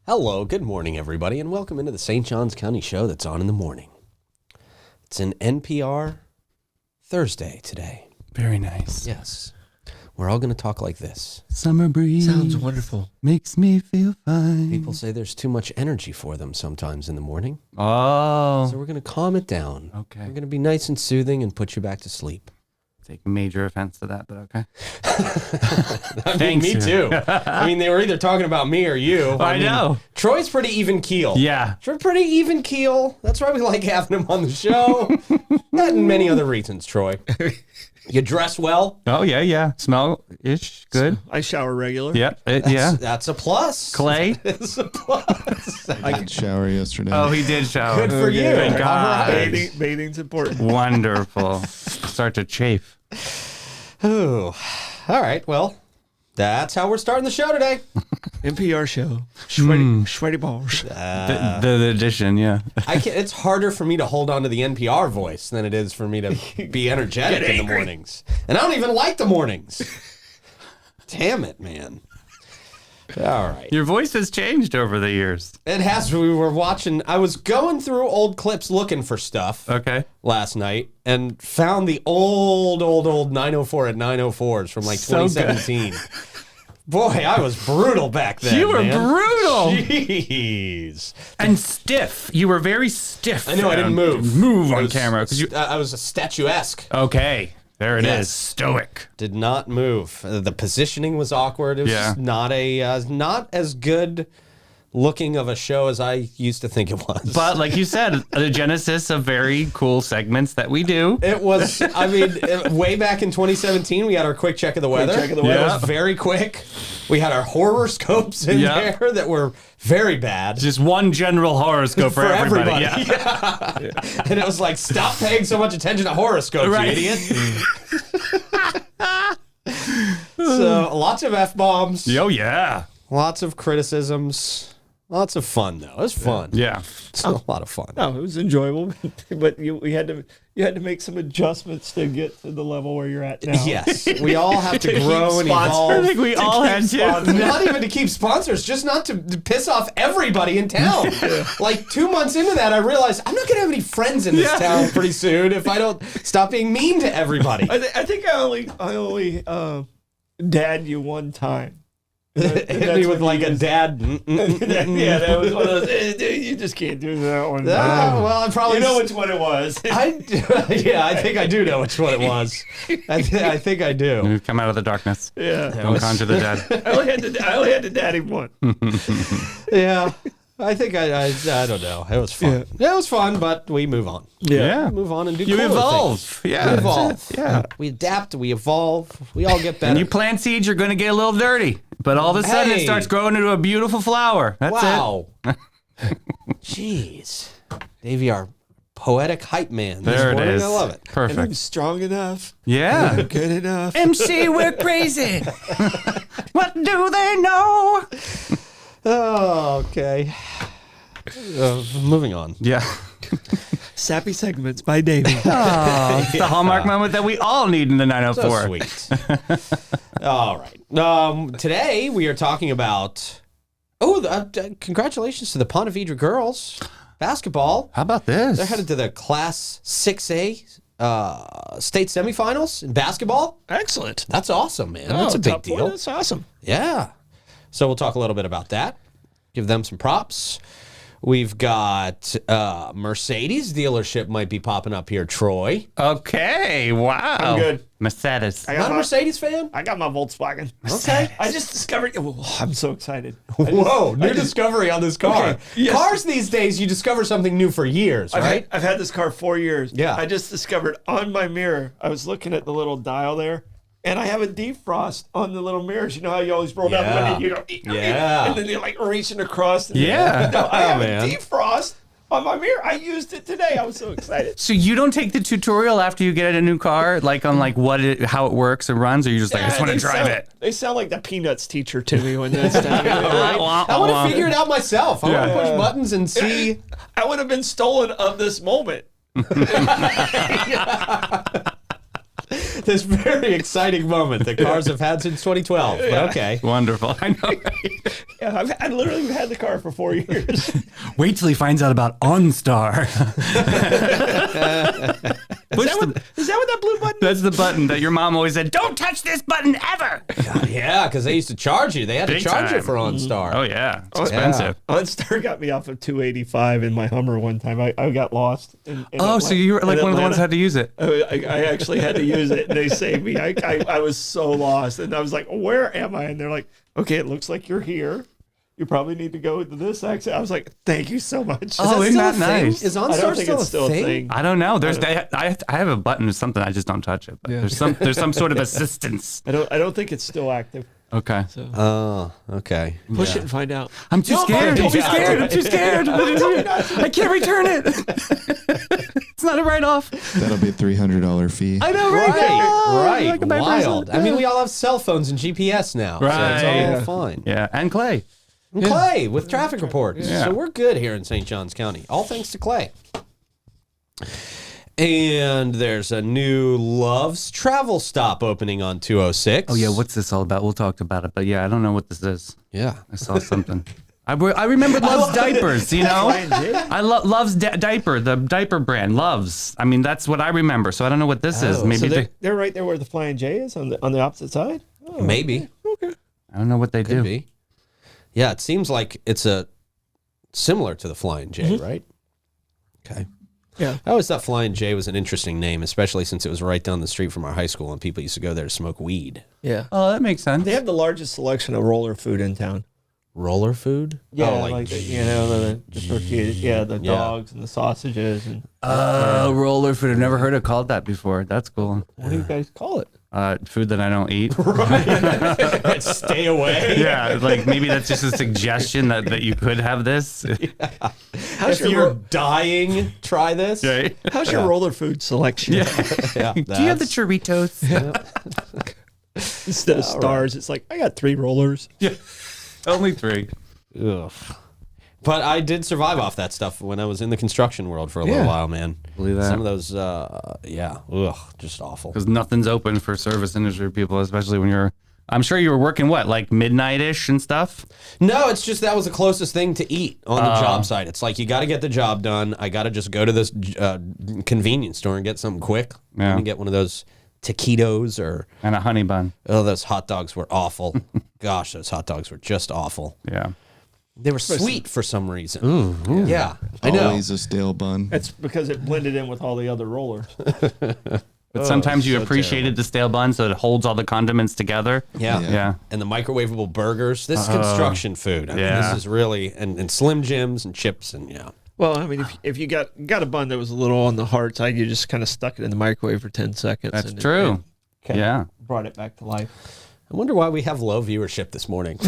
Hello, good morning, everybody, and welcome into the St. Johns County show that's on in the morning. It's an NPR Thursday today. Very nice. Yes. We're all going to talk like this. Summer breeze. Sounds wonderful. Makes me feel fine. People say there's too much energy for them sometimes in the morning. Oh. So we're going to calm it down. Okay. We're going to be nice and soothing and put you back to sleep. Take major offense to that, but okay. Me too. I mean, they were either talking about me or you. I know. Troy's pretty even keel. Yeah. Troy's pretty even keel. That's why we like having him on the show. That and many other reasons, Troy. You dress well. Oh, yeah. Smell-ish. Good. I shower regular. Yep. Yeah. That's a plus. Clay. It's a plus. I did shower yesterday. Oh, he did shower. Good for you. Thank All God. right. Bathing's important. Wonderful. Start to chafe. Ooh. All right. Well, that's how we're starting the show today. NPR show. Sweaty balls. The addition, yeah. It's harder for me to hold on to the NPR voice than it is for me to be energetic in the mornings. And I don't even like the mornings. Damn it, man. All right. Your voice has changed over the years. It has. We were watching. I was going through old clips looking for stuff Okay. last night and found the old 904 at 904s from like So good. 2017. Boy, I was brutal back then. You were brutal. Jeez. And stiff. You were very stiff. I know, I didn't move. Move I on was- camera. 'Cause you, I was a statuesque. okay. There it is. Yes. Stoic. Did not move. The positioning was awkward. It was Yeah. just not as good looking of a show as I used to think it was. But like you said, the genesis of very cool segments that we do. It was, I mean, way back in 2017, we had our quick check of the weather. check of the weather. It was very quick. We had our horoscopes in Yeah. there that were very bad. Just one general horoscope for everybody. Yeah. Yeah. And it was like, stop paying so much attention to horoscopes, Right. you idiot. So lots of F-bombs, Oh, yeah. lots of criticisms, lots of fun, though. It was fun. Yeah. It's a lot of fun. No, it was enjoyable, but you had to make some adjustments to get to the level where you're at now. Yes, we all have to To keep grow and sponsors. evolve. I think we all had to. Not even to keep sponsors, just not to piss off everybody in town. Like 2 months into that, I realized I'm not going to have any friends in this Yeah. town pretty soon if I don't stop being mean to everybody. I think I only dad you one time. Hit me with like a dad. Yeah, that was one of those. Dude, you just can't do that one. Well, I probably You know which one it was. I think I do know which one it was. I think I do. We've come out of the darkness. Yeah, Don't conjure the dead. I only had to daddy one. Yeah, I think I don't know. It was fun. Yeah. It was fun, but we move on. Yeah. Move on and do You cooler evolve. things. Yeah. We that's evolve. it. Yeah. We adapt. We evolve. We all get better. And you plant seeds, you're going to get a little dirty. But all of a sudden, Hey. it starts growing into a beautiful flower. That's it. Wow. Jeez. Davey, our poetic hype man. This There it morning. is. I love it. And I'm Perfect. strong enough. Yeah. Good enough. MC, we're crazy. What do they know? Oh, okay. Moving on. Yeah. Sappy segments by Davey. Oh, it's the hallmark moment that we all need in the So 904. sweet. All right. Today we are talking about. Congratulations to the Ponte Vedra girls basketball. How about this? They're headed to the Class 6A state semifinals in basketball. Excellent. That's awesome, man. That's a big top four, deal. That's awesome. Yeah. So we'll talk a little bit about that. Give them some props. We've got Mercedes dealership might be popping up here, Troy. Okay. Wow. I'm good. Mercedes. I Not got a my, Mercedes fan? I got my Volkswagen. Okay. I just discovered. Oh, I'm so excited. Whoa, new discovery on this car. Okay, yes. Cars these days, you discover something new for years, right? I've had this car 4 years. Yeah. I just discovered on my mirror, I was looking at the little dial there, and I have a defrost on the little mirrors. You know how you always roll down the window, you go, Yeah. and then you're like reaching across. And Yeah. No, I have man. a defrost on my mirror. I used it today. I was so excited. So you don't take the tutorial after you get a new car, like on like how it works and runs, or you just like I just want to They drive sound- it. They sound like the Peanuts teacher to me when that's down there, right? I want to figure it out myself. I want to push buttons and see. I would have been stolen of this moment. this very exciting moment that cars have had since 2012. But okay. Wonderful. I know. Right? Yeah, I literally had the car for 4 years. Wait till he finds out about OnStar. Is that what that blue button is? That's the button that your mom always said, don't touch this button ever. Yeah, because they used to charge you. They had Big to charge you time. for OnStar. Oh, yeah. It's expensive. OnStar got me off of 285 in my Hummer one time. I got lost. In Oh, so you were like one of the ones that had to use it. I actually had to use it, and they saved me. I was so lost, and I was like, "Where am I?" And they're like, "Okay, it looks like you're here. You probably need to go to this exit." I was like, "Thank you so much." Oh, isn't that nice? Is I OnStar don't think still it's still a a thing? thing. I don't know. I have a button or something. I just don't touch it. But there's some sort of assistance. I don't think it's still active. Okay. So Oh, okay. push it and find out. I'm too scared. I'm too scared. I'm too scared. I can't return it. It's not a write-off. That'll be a $300 fee. I know, Right, right? right. I can buy a bracelet. Wild. I mean, we all have cell phones and GPS now. So Right. it's all Yeah. fine. Yeah, and Clay. And Clay with traffic reports. Yeah. So we're good here in St. Johns County. All thanks to Clay. And there's a new Love's travel stop opening on 206. Oh yeah, what's this all about? We'll talk about it. But yeah, I don't know what this is. Yeah. I saw something. I remember Love's diapers. You know, I Love's diaper, the diaper brand. Love's. I mean, that's what I remember. So I don't know what this is. Maybe So they're right there where the Flying J is on the opposite side. Oh, Maybe. okay. I don't know what they Could do. be. Yeah, it seems like it's similar to the Flying J, right? Okay. Yeah. I always thought Flying J was an interesting name, especially since it was right down the street from our high school and people used to go there to smoke weed. Yeah. Oh, that makes sense. They have the largest selection of roller food in town. Roller food? Yeah, Oh, like the tortillas, the dogs and the sausages and Roller food. I've never heard it called that before. That's cool. what do you guys call it? Food that I don't eat. Stay away. Yeah, like maybe that's just a suggestion that you could have this. How's If you're dying, try this. Right? how's your roller food selection? Yeah, Do you have the Churritos? Instead of stars, it's like I got 3 rollers. Only 3. Ugh. But I did survive off that stuff when I was in the construction world for a little while, man. Believe that. Some of those, just awful. Because nothing's open for service industry people, especially when you're. I'm sure you were working like midnight-ish and stuff. No, it's just that was the closest thing to eat on the job site. It's like you got to get the job done. I got to just go to this convenience store and get something quick. Yeah. Let me get one of those taquitos or And a honey bun. those hot dogs were awful. Gosh, those hot dogs were just awful. Yeah. They were sweet for some reason. Yeah, I know. Always a stale bun. That's because it blended in with all the other rollers. But sometimes you so appreciated the stale bun, so it holds all the condiments together. Yeah. Yeah. And the microwavable burgers. This is construction food. I mean, yeah. this is really and Slim Jims and chips and Well, I mean, if you got a bun that was a little on the hard side, you just kind of stuck it in the microwave for 10 seconds. That's and true. kinda Yeah. brought it back to life. I wonder why we have low viewership this morning.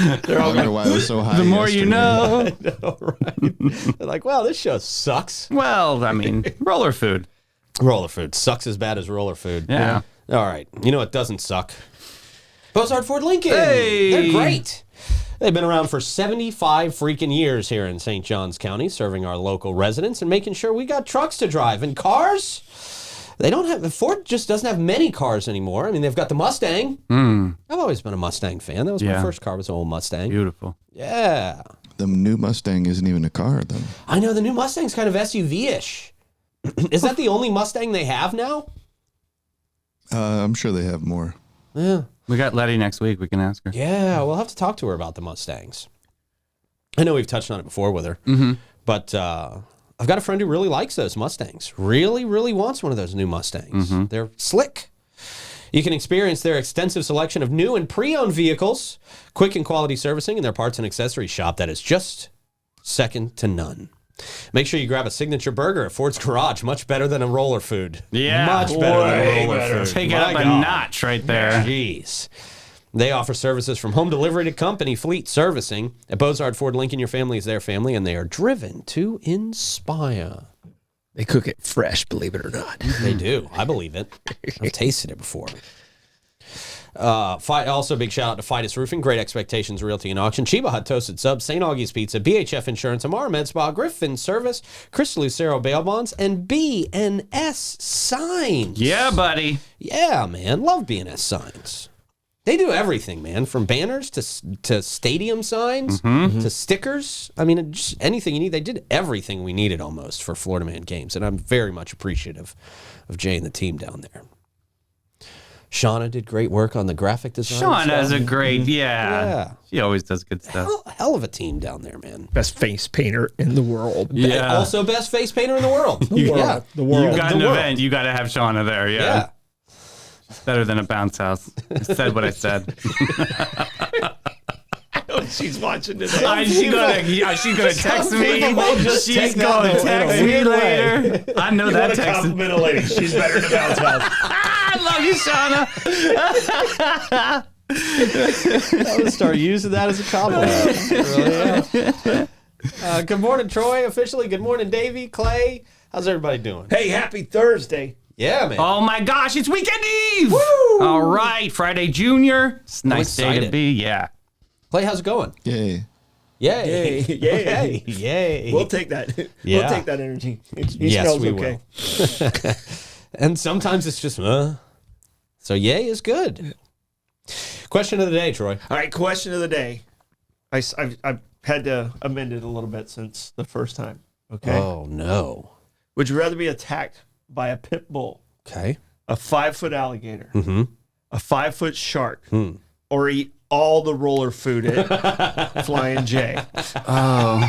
I wonder why it was so high. The more you yesterday. know. Right? They're like, wow, this show sucks. Well, I mean, roller food. Roller food sucks as bad as roller food. Yeah. All right. You know what doesn't suck? Bozard Ford Lincoln. Hey! They're great. They've been around for 75 freaking years here in St. Johns County, serving our local residents and making sure we got trucks to drive. And cars, Ford just doesn't have many cars anymore. I mean, they've got the Mustang. I've always been a Mustang fan. That was my Yeah. first car, was an old Mustang. Beautiful. Yeah. The new Mustang isn't even a car, though. I know, the new Mustang's kind of SUV-ish. Is that the only Mustang they have now? I'm sure they have more. Yeah. We got Letty next week. We can ask her. Yeah, we'll have to talk to her about the Mustangs. I know we've touched on it before with her, but I've got a friend who really likes those Mustangs. Really, really wants one of those new Mustangs. They're slick. You can experience their extensive selection of new and pre-owned vehicles, quick and quality servicing, and their parts and accessories shop that is just second to none. Make sure you grab a signature burger at Ford's Garage. Much better than a roller food. Yeah. Much better than Way a roller better. food. Take it My up a God. notch right there. Jeez. They offer services from home delivery to company fleet servicing. At Bozard Ford Lincoln, your family is their family, and they are driven to inspire. They cook it fresh, believe it or not. They do. I believe it. I've tasted it before. Also, big shout out to Fidus Roofing, Great Expectations Realty and Auction, Chiba Hut Toasted Subs, St. Augie's Pizza, BHF Insurance, Amara Med Spa, Griffin Service, Chris Lucero Bail Bonds, and BNS Signs. Yeah, buddy. Yeah, man. Love BNS Signs. They do everything, man, from banners to stadium signs to stickers. I mean, just anything you need. They did everything we needed almost for Florida Man games, and I'm very much appreciative of Jay and the team down there. Shauna did great work on the graphic design. Shauna's a great, Yeah. She always does good stuff. Hell of a team down there, man. Best face painter in the world. Yeah. Also, best face painter in the world. Yeah. The world. You got the an world. event, you got to have Shauna there. Yeah. Yeah. It's better than a bounce house. I said what I said. She's watching this. She's gonna text me. people might just She's take that gonna in a text me weird way. later. I know that text. Compliment a lady. She's better than bounce house. I love you, Shauna. I'm going to start using that as a compliment. Really am. Good morning, Troy. Officially, good morning, Davey, Clay. How's everybody doing? Hey, happy Thursday. Yeah, man. Oh my gosh, it's weekend eve. Woo! All right, Friday Junior. It's a nice day to excited. be. Yeah. Clay, how's it going? Yay. Yay. Yay. Yay. Yay. We'll take that. Yeah. We'll take that energy. He Yes, smells we okay. will. And sometimes it's just, So yay is good. Question of the day, Troy. All right, question of the day. I've had to amend it a little bit since the first time. Okay. Oh, no. Would you rather be attacked by a pit bull, Okay. a 5-foot alligator, Mm-hmm. a 5-foot shark, or eat all the roller food at Flying J? Oh.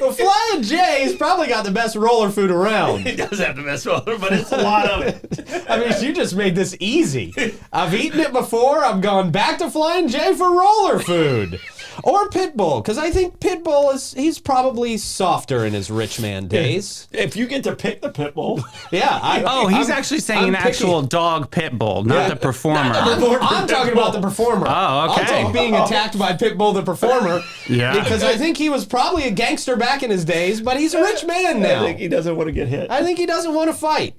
Well, Flying J's probably got the best roller food around. He does have the best roller, but it's a lot of it. I mean, you just made this easy. I've eaten it before. I'm going back to Flying J for roller food. Or Pitbull, because I think Pitbull he's probably softer in his rich man days. If you get to pick the pit bull, Oh, he's actually saying I'm an picking- actual dog pit bull, not the performer. I'm talking about the performer. Oh, okay. I'll take being attacked by Pitbull the performer. Yeah. Because I think he was probably a gangster back in his days, but he's a rich man I now. think he doesn't want to get hit. I think he doesn't want to fight.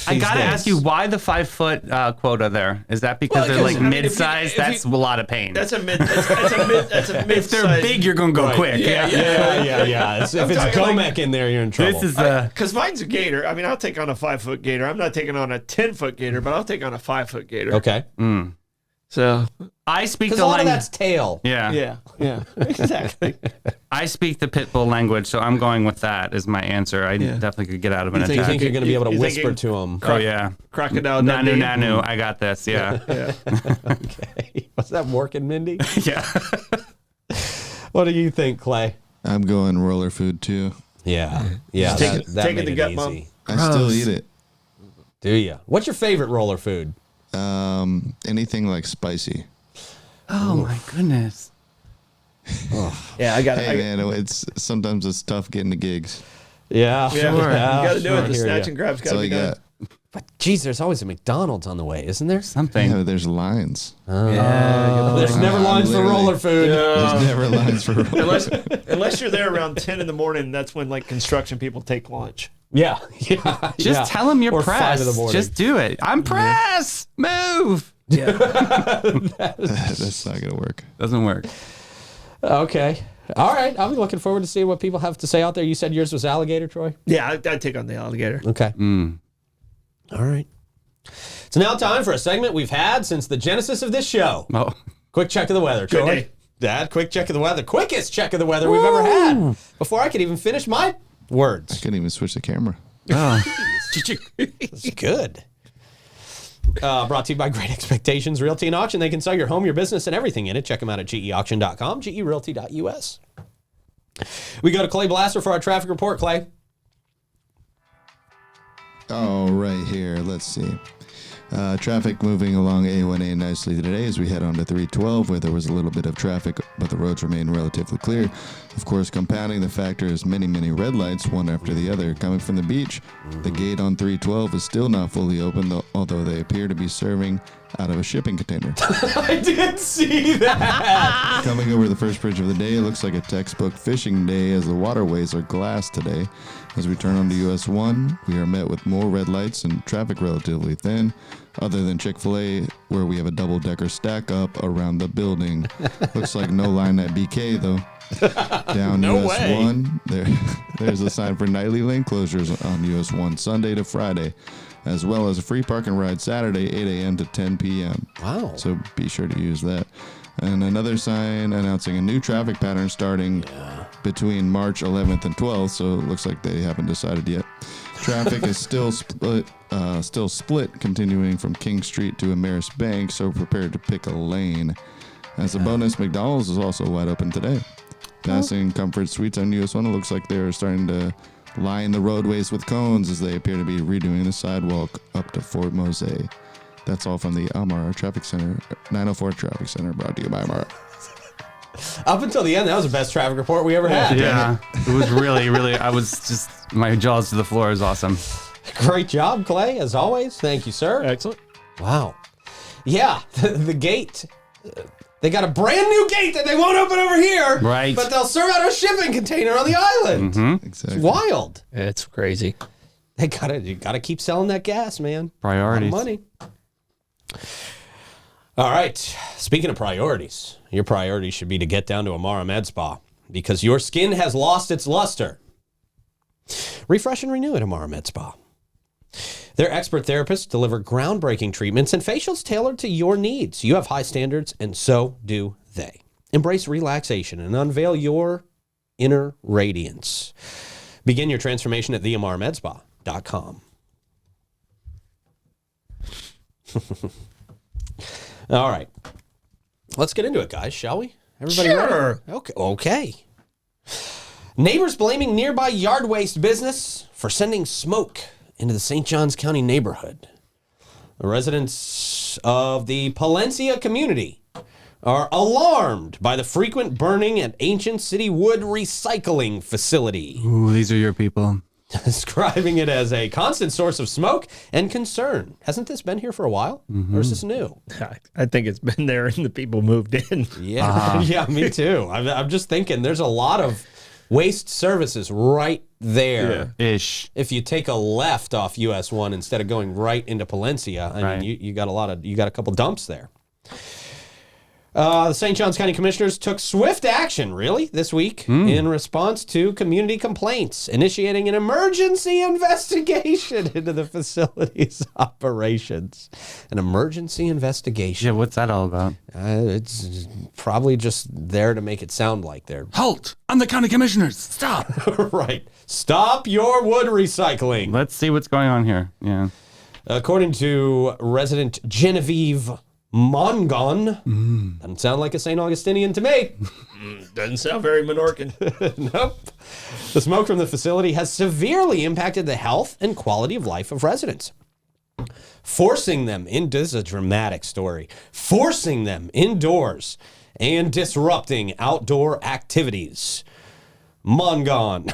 I gotta days. ask you, why the 5-foot quota there? Is that because Well, they're like because, I mean, if you- mid-sized? if That's you- a lot of pain. That's a mid. If they're big, you're gonna go quick. Yeah. Yeah. If it's talking like- Gomek in there, you're in trouble. This is Because mine's a gator. I mean, I'll take on a 5-foot gator. I'm not taking on a 10-foot gator, but I'll take on a 5-foot gator. okay. So I speak Because the a lot of language. that's tail. Yeah. yeah, exactly. I speak the pit bull language, so I'm going with that as my answer. I definitely could get out of an You think attack. you're going to be able to You whisper thinking- to him? Oh yeah, Crocodile Nanu Dundee. Nanu. I got this. Yeah, Okay. Was that working, Mindy? yeah. What do you think, Clay? I'm going roller food too. Yeah. Yeah. Taking- That taking made the it gut easy. bump. I still eat it. Do you? What's your favorite roller food? Anything like spicy. Oh my goodness. Yeah, I got Hey it. man, sometimes it's tough getting to gigs. Yeah. Yeah, you got to do it. The Hear snatch ya. and grab's got That's to all be you done. got. But geez, there's always a McDonald's on the way, isn't there? Something. Yeah, there's lines. There's never lines for literally- roller food. There's never lines for roller. Unless you're there around 10 in the morning, that's when like construction people take lunch. Yeah. Yeah. Just tell them you're Or 5 pressed. in the morning. Just do it. I'm pressed. Move. That's not gonna work. Doesn't work. Okay. All right. I'll be looking forward to seeing what people have to say out there. You said yours was alligator, Troy? Yeah, I'd take on the alligator. Okay. All right. It's now time for a segment we've had since the genesis of this show. Oh. Quick check of the weather, Good Troy. day. Dad, quick check of the weather. Quickest check of the weather we've ever had. Before I could even finish my words. Couldn't even switch the camera. It's good. Brought to you by Great Expectations Realty and Auction. They can sell your home, your business, and everything in it. Check them out at geauction.com, gerealty.us. We go to Clay Blaster for our traffic report. Clay. Oh, right here. Let's see. Traffic moving along A1A nicely today as we head on to 312, where there was a little bit of traffic, but the roads remain relatively clear. Of course, compounding the factor is many, many red lights, one after the other, coming from the beach. The gate on 312 is still not fully open, although they appear to be serving out of a shipping container. I did see that. Coming over the first bridge of the day, it looks like a textbook fishing day as the waterways are glassed today. As we turn onto US 1, we are met with more red lights and traffic relatively thin, other than Chick-fil-A, where we have a double-decker stack up around the building. Looks like no line at BK, though. Down No US way. 1, there's a sign for nightly lane closures on US 1 Sunday to Friday, as well as a free park and ride Saturday 8 a.m. to 10 p.m. Wow. So be sure to use that. And another sign announcing a new traffic pattern starting between March 11th and 12th, so it looks like they haven't decided yet. Traffic is still split, continuing from King Street to Ameris Bank, so prepare to pick a lane. As a bonus, McDonald's is also wide open today. Passing Comfort Suites on US 1, it looks like they're starting to line the roadways with cones as they appear to be redoing the sidewalk up to Fort Mose. That's all from the Almar Traffic Center, 904 Traffic Center, brought to you by Almar. Up until the end, that was the best traffic report we ever had. Yeah, it was really, really. I was just my jaws to the floor. It was awesome. Great job, Clay, as always. Thank you, sir. Excellent. Wow. Yeah, the gate. They got a brand new gate that they won't open over here. Right. But they'll serve out a shipping container on the island. Mm-hmm. Exactly. It's wild. It's crazy. You gotta keep selling that gas, man. Priorities. A lot of money. All right. Speaking of priorities, your priority should be to get down to Amara Med Spa because your skin has lost its luster. Refresh and renew at Amara Med Spa. Their expert therapists deliver groundbreaking treatments and facials tailored to your needs. You have high standards, and so do they. Embrace relaxation and unveil your inner radiance. Begin your transformation at theamarmedspa.com. All right. Let's get into it, guys, shall we? Everybody Sure. ready? Okay. Neighbors blaming nearby yard waste business for sending smoke into the St. Johns County neighborhood. The residents of the Palencia community are alarmed by the frequent burning at Ancient City Wood Recycling Facility, Ooh, these are your people. describing it as a constant source of smoke and concern. Hasn't this been here for a while? Or is this new? I think it's been there and the people moved in. Yeah, yeah, me too. I'm just thinking there's a lot of waste services right there. Ish. If you take a left off US 1 instead of going right into Palencia, I Right. mean, you got a couple dumps there. The St. Johns County Commissioners took swift action, really, this week in response to community complaints, initiating an emergency investigation into the facility's operations. An emergency investigation. Yeah, what's that all about? It's probably just there to make it sound like they're Halt! I'm the county commissioners. Stop. right. Stop your wood recycling. Let's see what's going on here. Yeah. According to resident Genevieve Mongon, doesn't sound like a St. Augustinian to me. Doesn't sound very Menorcan. Nope. The smoke from the facility has severely impacted the health and quality of life of residents, forcing them into, this is a dramatic story, forcing them indoors and disrupting outdoor activities. Mongon.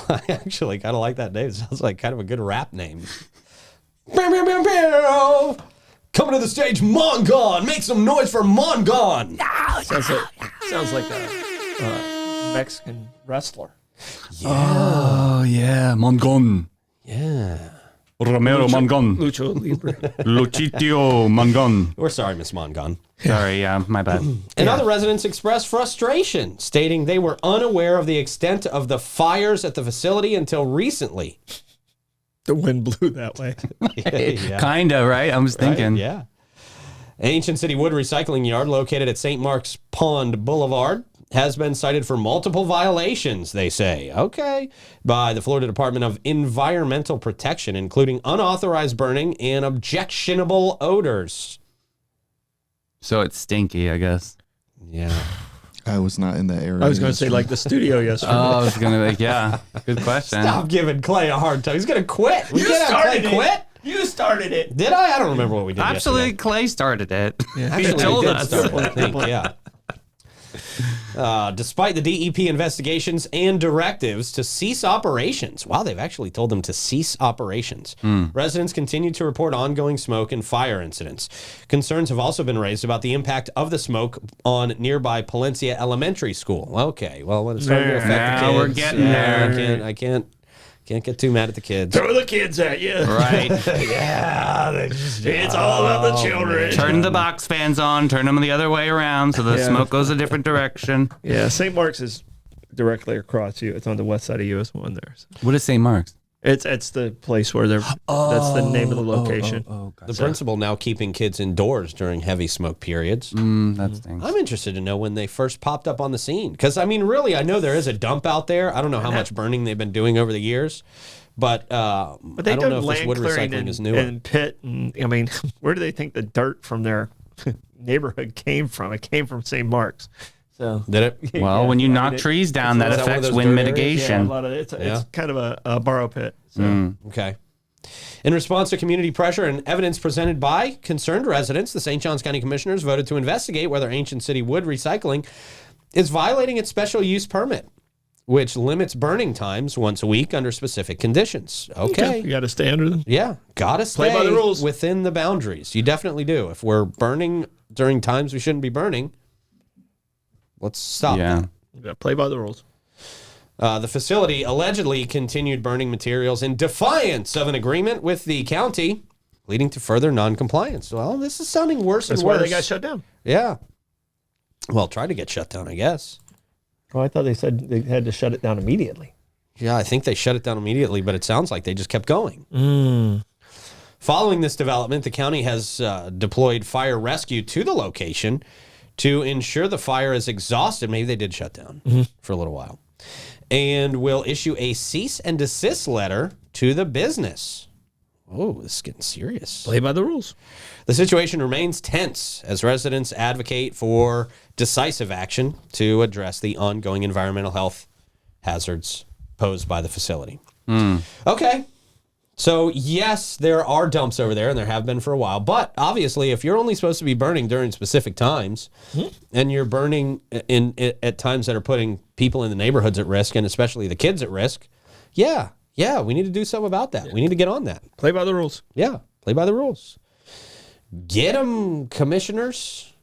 I actually kind of like that name. It sounds like kind of a good rap name. Coming to the stage, Mongon. Make some noise for Mongon. Sounds like a Mexican wrestler. Oh, yeah. Mongon. Yeah. Romero Mongon. Lucha Libre. Luchitio Mongon. We're sorry, Miss Mongon. Sorry, yeah, my bad. And other residents expressed frustration, stating they were unaware of the extent of the fires at the facility until recently. The wind blew that way. Yeah. Kinda, right? I was thinking. Right, yeah. Ancient City Wood Recycling Yard, located at St. Mark's Pond Boulevard, has been cited for multiple violations, they say. Okay. By the Florida Department of Environmental Protection, including unauthorized burning and objectionable odors. So it's stinky, I guess. Yeah. I was not in that area. I was going to say like the studio yesterday. Oh, I was going to be like, yeah, good question. Stop giving Clay a hard time. He's going to quit. We You can't have Clay started it. quit. You started it. Did I? I don't remember what we did Absolutely, yesterday. Clay started it. Actually, told I did us. start it, I think, yeah. Despite the DEP investigations and directives to cease operations. Wow, they've actually told them to cease operations. Residents continue to report ongoing smoke and fire incidents. Concerns have also been raised about the impact of the smoke on nearby Palencia Elementary School. Okay, well, when it's starting to affect the Now kids, we're getting there. I can't get too mad at the kids. Throw the kids at you. Right. It's all about the children. Turn the box fans on. Turn them the other way around so the smoke goes a different direction. Yeah, St. Mark's is directly across you. It's on the west side of US 1 there. So. What is St. Mark's? It's the place where they're. That's the name of the location. The principal now keeping kids indoors during heavy smoke periods. That stinks. I'm interested to know when they first popped up on the scene. Because, I mean, really, I know there is a dump out there. I don't know how much burning they've been doing over the years. But But I they don't know do if this land wood clearing recycling is newer. and pit. And, I mean, where do they think the dirt from their neighborhood came from? It came from St. Mark's. So Did it? Well, when you I knock mean, trees down, that is that one of affects those wind dirt areas? yeah, a mitigation. lot of it's Yeah. kind of a borrow pit. So. Okay. In response to community pressure and evidence presented by concerned residents, the St. Johns County Commissioners voted to investigate whether Ancient City Wood Recycling is violating its special use permit, which limits burning times once a week under specific conditions. Okay. You got to stay under them. Yeah, gotta stay Play by the rules. within the boundaries. You definitely do. If we're burning during times we shouldn't be burning, let's stop Yeah. that. You got to play by the rules. The facility allegedly continued burning materials in defiance of an agreement with the county, leading to further non-compliance. Well, this is sounding worse That's and why worse. they got shut down. Yeah. Well, try to get shut down, I guess. Oh, I thought they said they had to shut it down immediately. Yeah, I think they shut it down immediately, but it sounds like they just kept going. Following this development, the county has deployed fire rescue to the location to ensure the fire is exhausted. Maybe they did shut down for a little while. And will issue a cease and desist letter to the business. Oh, this is getting serious. Play by the rules. The situation remains tense as residents advocate for decisive action to address the ongoing environmental health hazards posed by the facility. Okay. So, yes, there are dumps over there, and there have been for a while. But obviously, if you're only supposed to be burning during specific times, and you're burning at times that are putting people in the neighborhoods at risk, and especially the kids at risk, yeah, we need to do something about that. We need to get on that. Play by the rules. Yeah, play by the rules. Get them, commissioners.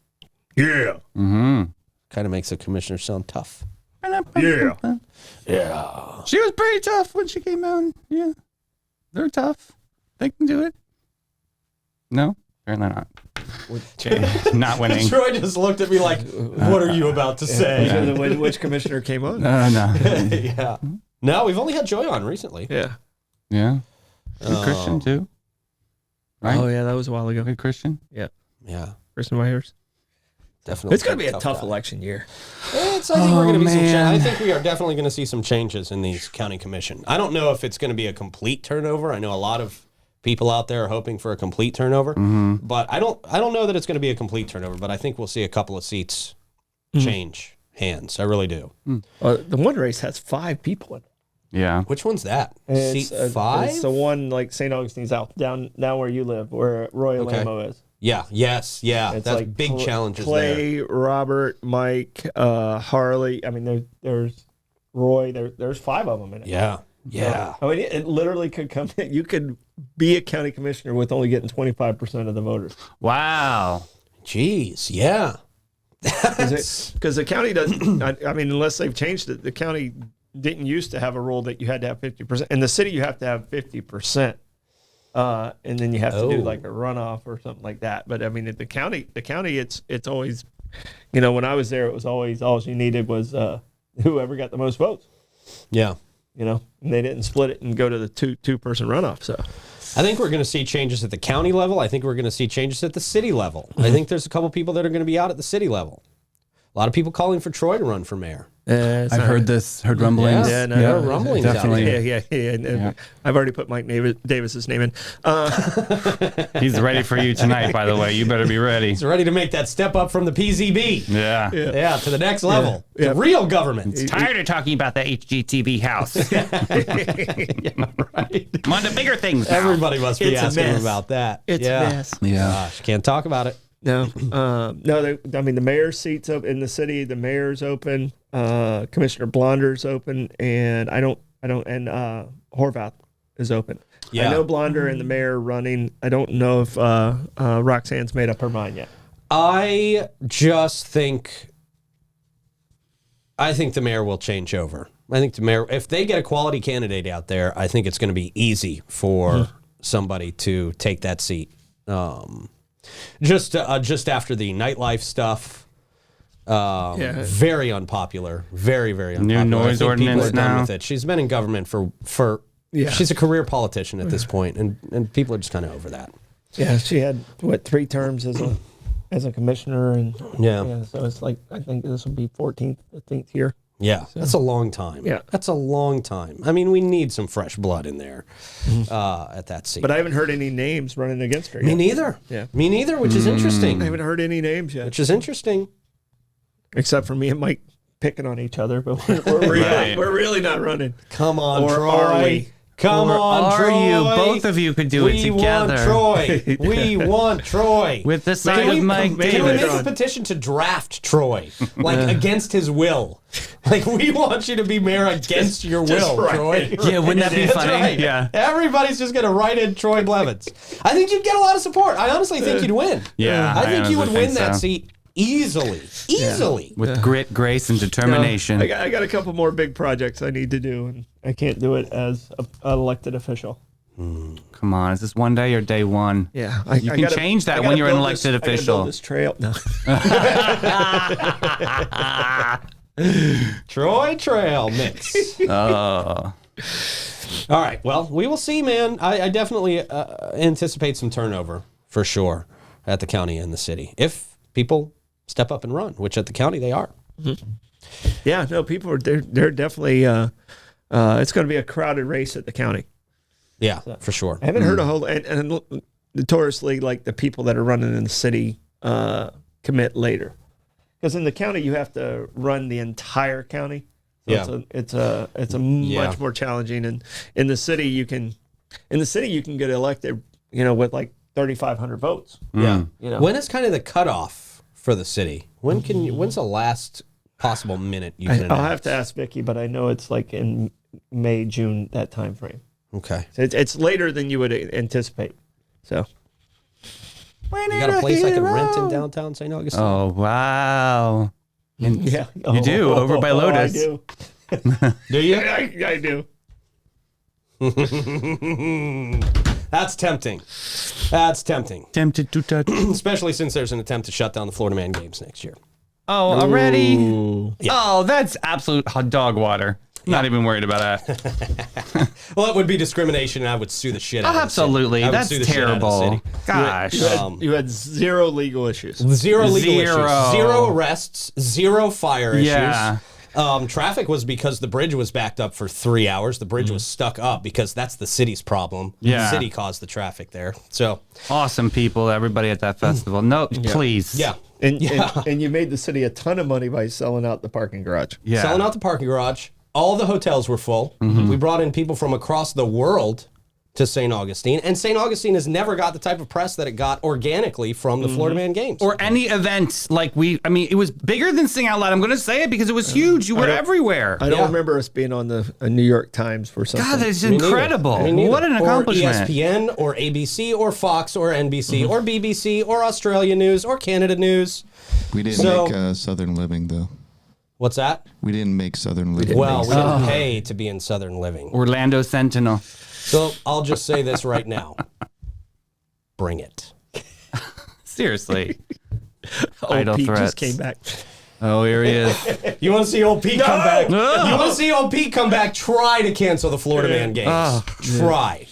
Yeah. Kind of makes the commissioners sound tough. Yeah. She was pretty tough when she came out. Yeah. They're tough. They can do it. No? Apparently not. Not winning. Troy just looked at me like, what are you about to say? Which commissioner came on? No. Yeah. No, we've only had Joy on recently. Yeah. Yeah. Good Christian, too. Right? Oh, yeah, that was a while ago. Good Christian. Yeah. Yeah, Kristen Myers. definitely. It's going to be a tough guy. election year. I think we're going to be some. man. I think we are definitely going to see some changes in these county commission. I don't know if it's going to be a complete turnover. I know a lot of people out there are hoping for a complete turnover, but I don't know that it's going to be a complete turnover. But I think we'll see a couple of seats change hands. I really do. The one race has 5 people in it. Yeah. Which one's that? It's, Seat 5? It's the one like St. Augustine's out down where you live, where Roy Okay. Lamo is. Yeah. Yes. Yeah. It's That's like big challenges there. Clay, Robert, Mike, Harley. I mean, there's Roy. There's 5 of them in it. Yeah. Yeah. I mean, it literally could come. You could be a county commissioner with only getting 25% of the voters. Wow. Jeez. Yeah. Because the county doesn't. I mean, unless they've changed it, the county didn't used to have a rule that you had to have 50%. In the city, you have to have 50%. And then you have to do Oh. like a runoff or something like that. But I mean, at the county, it's always, when I was there, it was always all you needed was whoever got the most votes. Yeah. And they didn't split it and go to the two-person runoff. So I think we're going to see changes at the county level. I think we're going to see changes at the city level. I think there's a couple people that are going to be out at the city level. A lot of people calling for Troy to run for mayor. I've heard rumblings. Yeah, no, There are rumblings out definitely. there. Yeah. And I've already put Mike Davis's name in. He's ready for you tonight, by the way. You better be ready. He's ready to make that step up from the PZB. Yeah. Yeah, to the next level. Yeah. To real government. Tired of talking about the HGTV house. Right. I'm on to bigger things now. Everybody must be It's a asking him mess. about that. It's yeah. a mess. Yeah. Gosh, can't talk about it. No, I mean the mayor's seat's open in the city. The mayor's open. Commissioner Blonder's open, and Horvath is open. Yeah. I know Blonder and the mayor are running. I don't know if Roxanne's made up her mind yet. I think the mayor will change over. I think the mayor, if they get a quality candidate out there, I think it's going to be easy for somebody to take that seat. Just after the nightlife stuff, very unpopular, very unpopular. New noise ordinance people are done now. with it. She's been in government for she's a career politician at this point, and people are just kind of over that. Yeah, she had 3 terms as a commissioner, and so it's like I think this will be 14th, 15th year. Yeah, that's a long time. Yeah. That's a long time. I mean, we need some fresh blood in there at that seat. But I haven't heard any names running against her yet. Me neither. Yeah. Me neither, which is interesting. I haven't heard any names yet. Which is interesting. Except for me and Mike picking on each other, but we're really not running. Come on, Or Troy. are we? Come Or on, are Troy. you? Both of you could do it together. Want Troy. We want Troy. With the side of Mike Can we Davis. make a petition to draft Troy, like against his will? Like, we want you to be mayor against your will, Troy. Yeah, wouldn't that be That's funny? right. Yeah. Everybody's just going to write in Troy Blevins. I think you'd get a lot of support. I honestly think you'd win. Yeah, I think you would honestly win think that so. seat easily. Easily. With grit, grace, and determination. I got a couple more big projects I need to do, and I can't do it as an elected official. Come on, is this one day or day one? Yeah, You can change that when you're an elected I gotta official. build this trail. No. Troy Trail mix. Oh. All right. Well, we will see, man. I definitely anticipate some turnover for sure at the county and the city if people step up and run, which at the county they are. Yeah, no, people are they're definitely. It's going to be a crowded race at the county. Yeah, for sure. I haven't heard a whole and notoriously like the people that are running in the city commit later, because in the county you have to run the entire county. So it's a much more challenging, and in the city you can get elected, with like 3,500 votes. Yeah. You know. When is kind of the cutoff for the city? When's the last possible minute you can I'll announce? have to ask Vicky, but I know it's like in May, June, that time frame. Okay. So it's later than you would anticipate. So You got a place I can rent in downtown St. Augustine? Oh, wow. And yeah, You do, over by Lotus. I do. Do you? I do. That's tempting. That's tempting. Tempted to touch. Especially since there's an attempt to shut down the Florida Man games next year. Oh, already? Yeah. Oh, that's absolute hot dog water. Not even worried about that. Well, that would be discrimination, and I would sue the shit out of the city. Absolutely. I would That's sue the shit out of the terrible. city. Gosh. You had 0 legal issues. Zero legal Zero. issues. 0 arrests. 0 fire Yeah. issues. Traffic was because the bridge was backed up for 3 hours. The bridge was stuck up because that's the city's problem. Yeah. The city caused the traffic there. So, Awesome people, everybody at that festival. No, please. yeah. And you made the city a ton of money by selling out the parking garage. Yeah. Selling out the parking garage. All the hotels were full. We brought in people from across the world to St. Augustine. And St. Augustine has never got the type of press that it got organically from the Florida Man games. Or any event like it was bigger than Sing Out Loud. I'm going to say it because it was huge. You were everywhere. I don't remember us being on the New York Times for something. God, that's Me neither. incredible. Me neither. What an accomplishment. Or ESPN, or ABC, or Fox, or NBC, or BBC, or Australia News, or Canada News. We didn't So- make Southern Living, though. What's that? We didn't make Southern Living. Well, we didn't pay to be in Southern Living. Orlando Sentinel. So I'll just say this right now. Bring it. Seriously. Oh, Idle Pete threats. just came back. Oh, here he is. You want to see old Pete come back? No. You want to see old Pete come back? Try to cancel the Florida Man games. Oh, Try.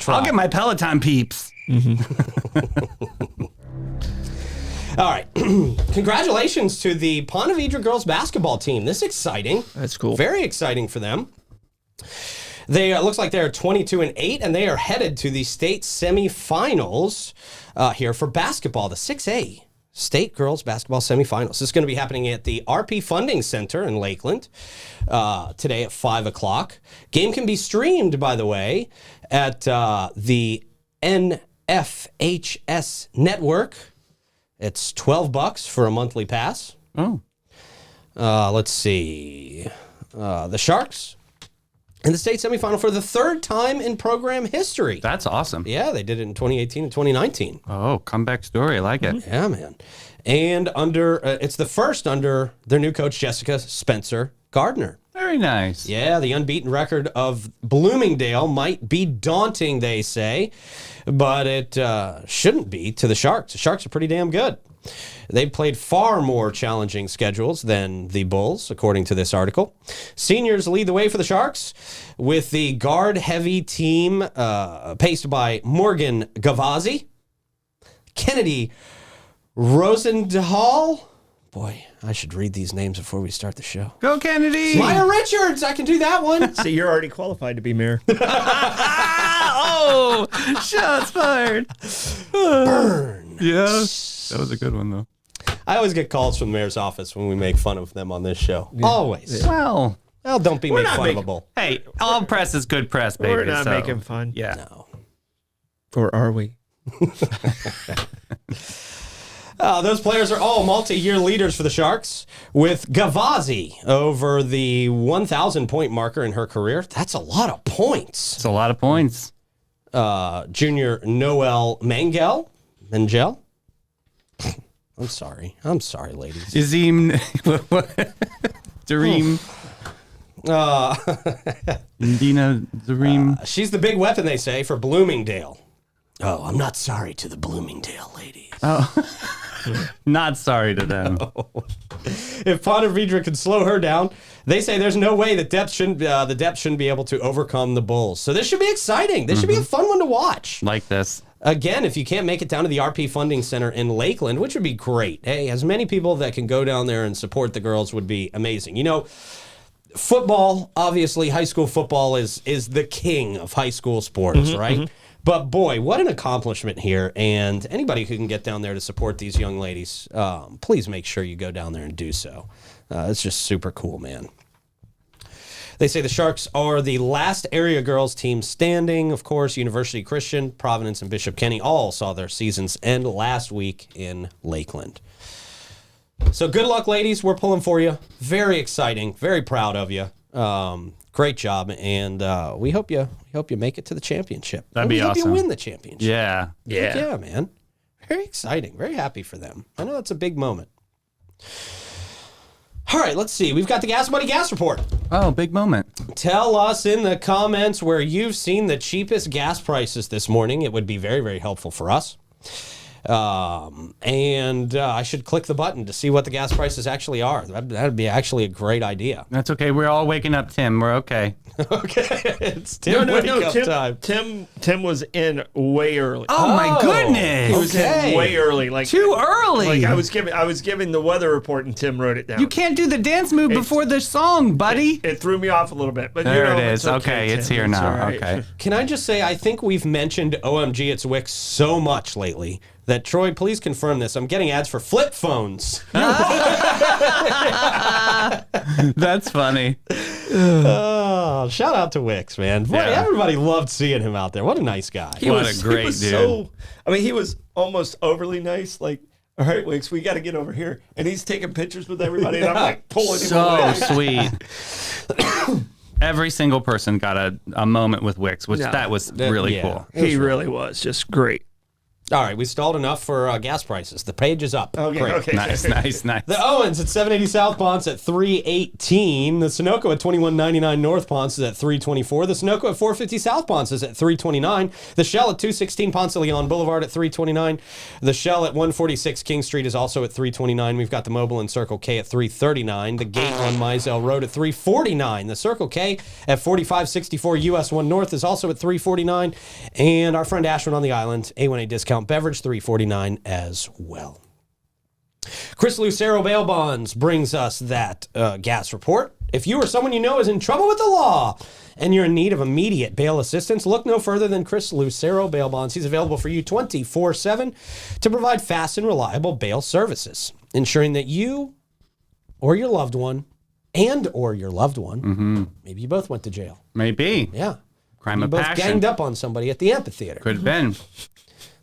I'll get my Peloton peeps. All right. Congratulations to the Ponte Vedra girls basketball team. This is exciting. That's cool. Very exciting for them. They looks like they're 22-8, and they are headed to the state semifinals here for basketball, the 6A state girls basketball semifinals. This is going to be happening at the RP Funding Center in Lakeland today at 5 o'clock. Game can be streamed, by the way, at the NFHS network. It's $12 for a monthly pass. Oh. Let's see. The Sharks in the state semifinal for the third time in program history. That's awesome. Yeah, they did it in 2018 and 2019. Oh, comeback story. I like it. Yeah, man. And it's the first under their new coach, Jessica Spencer Gardner. Very nice. Yeah, the unbeaten record of Bloomingdale might be daunting, they say, but it shouldn't be to the Sharks. The Sharks are pretty damn good. They've played far more challenging schedules than the Bulls, according to this article. Seniors lead the way for the Sharks with the guard-heavy team paced by Morgan Gavazzi, Kennedy Rosendahl. Boy, I should read these names before we start the show. Go Kennedy. Maya Richards, I can do that one. See, you're already qualified to be mayor. Oh, shots fired. Burn. Yeah. That was a good one, though. I always get calls from the mayor's office when we make fun of them on this show. Always. Well, Well, don't be made not fun making- of a bull. hey, all press is good press, baby. We're not so, making fun. Yeah. No. Or are we? Those players are all multi-year leaders for the Sharks, with Gavazzi over the 1,000-point marker in her career. That's a lot of points. It's a lot of points. Junior Noel Mangel. I'm sorry, ladies. Azim. Dareem. Dina Dareem. She's the big weapon, they say, for Bloomingdale. Oh, I'm not sorry to the Bloomingdale ladies. Not sorry to them. If Ponte Vedra can slow her down, they say there's no way the depth shouldn't be able to overcome the Bulls. So this should be exciting. This should be a fun one to watch. Like this. Again, if you can't make it down to the RP Funding Center in Lakeland, which would be great. Hey, as many people that can go down there and support the girls would be amazing. You know, football, obviously, high school football is the king of high school sports, right? But boy, what an accomplishment here. And anybody who can get down there to support these young ladies, please make sure you go down there and do so. It's just super cool, man. They say the Sharks are the last area girls team standing. Of course, University Christian, Providence, and Bishop Kenny all saw their seasons end last week in Lakeland. So good luck, ladies. We're pulling for you. Very exciting. Very proud of you. Great job, and we hope you make it to the championship. That'd be we hope awesome. you win the championship. Yeah. Heck yeah, man. Very exciting. Very happy for them. I know it's a big moment. All right, let's see. We've got the Gas Money Gas Report. Oh, big moment. Tell us in the comments where you've seen the cheapest gas prices this morning. It would be very, very helpful for us. And I should click the button to see what the gas prices actually are. That'd be actually a great idea. That's okay. We're all waking up, Tim. We're okay. Okay, it's Tim wake up time. Tim was in way early. Oh, my goodness. He was in way early. Like Too early. Like I was giving the weather report and Tim wrote it down. You can't do the dance move before the song, buddy. It threw me off a little bit, but There you know, it is. it's Okay, it's Tim. here It's now. all right. Okay. Can I just say, I think we've mentioned OMG It's Wix so much lately that, Troy, please confirm this. I'm getting ads for flip phones. That's funny. Oh, shout out to Wix, man. Boy, Yeah. everybody loved seeing him out there. What a nice guy. What a great dude. He was almost overly nice. Like, all right, Wicks, we got to get over here. And he's taking pictures with everybody, and I'm like pulling him So away. sweet. Every single person got a moment with Wix, which that was really yeah. cool. He really was just great. All right, we stalled enough for gas prices. The page is up. Okay, Great. okay. Nice. The Owens at 780 South Ponce at 318. The Sunoco at 2199 North Ponce is at 324. The Sunoco at 450 South Ponce is at 329. The Shell at 216 Ponce de Leon Boulevard at 329. The Shell at 146 King Street is also at 329. We've got the Mobile and Circle K at 339. The Gate on Mizell Road at 349. The Circle K at 4564 US 1 North is also at 349. And our friend Ashwin on the Island, A1A Discount Beverage, 349 as well. Chris Lucero Bail Bonds brings us that gas report. If you or someone you know is in trouble with the law and you're in need of immediate bail assistance, look no further than Chris Lucero Bail Bonds. He's available for you 24/7 to provide fast and reliable bail services, ensuring that you or your loved one maybe you both went to jail. Maybe. Yeah. Crime You of both passion. ganged up on somebody at the amphitheater. Could have been.